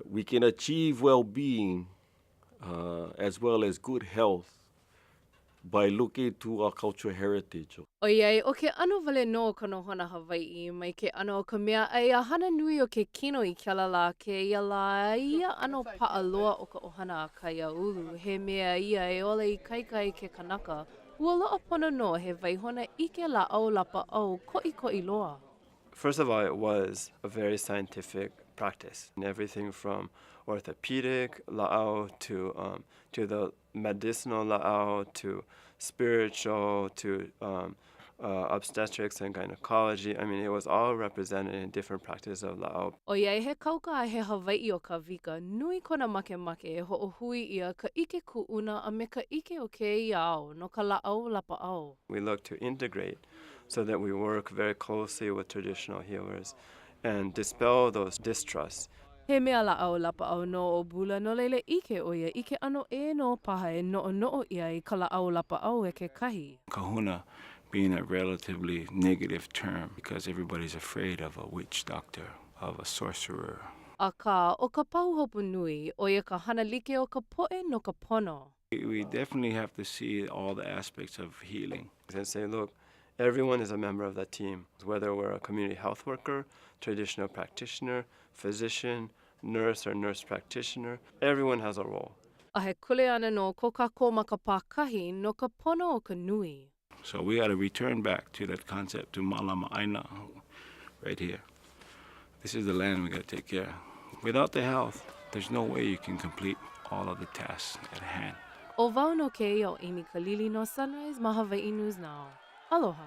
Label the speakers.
Speaker 1: we can achieve well-being as well as good health by looking to our cultural heritage.
Speaker 2: O iai, o ke ano wale no kano hana Hawaii, mai ke ano o ka mea ai a hana nui o ke kino I ke ala ke ia la ia ano paaloa o ka ohana a kaia ulu. He mea ia e ole I kaikai ke kanaka. Ua loa pono no he waihona ike la au lapa au ko'i loa.
Speaker 3: First of all, it was a very scientific practice. And everything from orthopedic la'au to the medicinal la'au to spiritual to obstetrics and gynecology. I mean, it was all represented in different practices of la'au.
Speaker 2: O iai he kauka a he Hawaii o ka vika, nui kona make e ho'ohui ia ka ike ku'una a me ka ike o ke iao no ka la'au lapa au.
Speaker 3: We look to integrate so that we work very closely with traditional healers and dispel those distrusts.
Speaker 2: He mea la'au lapa au no o bula no leile ike o ia ike ano e no paha e no'o ia I ka la'au lapa au e ke kahi.
Speaker 4: Kahuna being a relatively negative term because everybody's afraid of a witch doctor, of a sorcerer.
Speaker 2: A ka o ka pauhopu nui o ia ka hana like o ka po'e no ka pono.
Speaker 4: We definitely have to see all the aspects of healing.
Speaker 3: And say, look, everyone is a member of that team, whether we're a community health worker, traditional practitioner, physician, nurse or nurse practitioner, everyone has a role.
Speaker 2: A he kule ana no ko ka kōma ka pākahi no ka pono o ka nui.
Speaker 4: So we got to return back to that concept, to Malama Aina, right here. This is the land we got to take care of. Without the health, there's no way you can complete all of the tasks at hand.
Speaker 2: O wau no ke o Amy Kalili no Sunrise, ma Hawaii News Now. Aloha.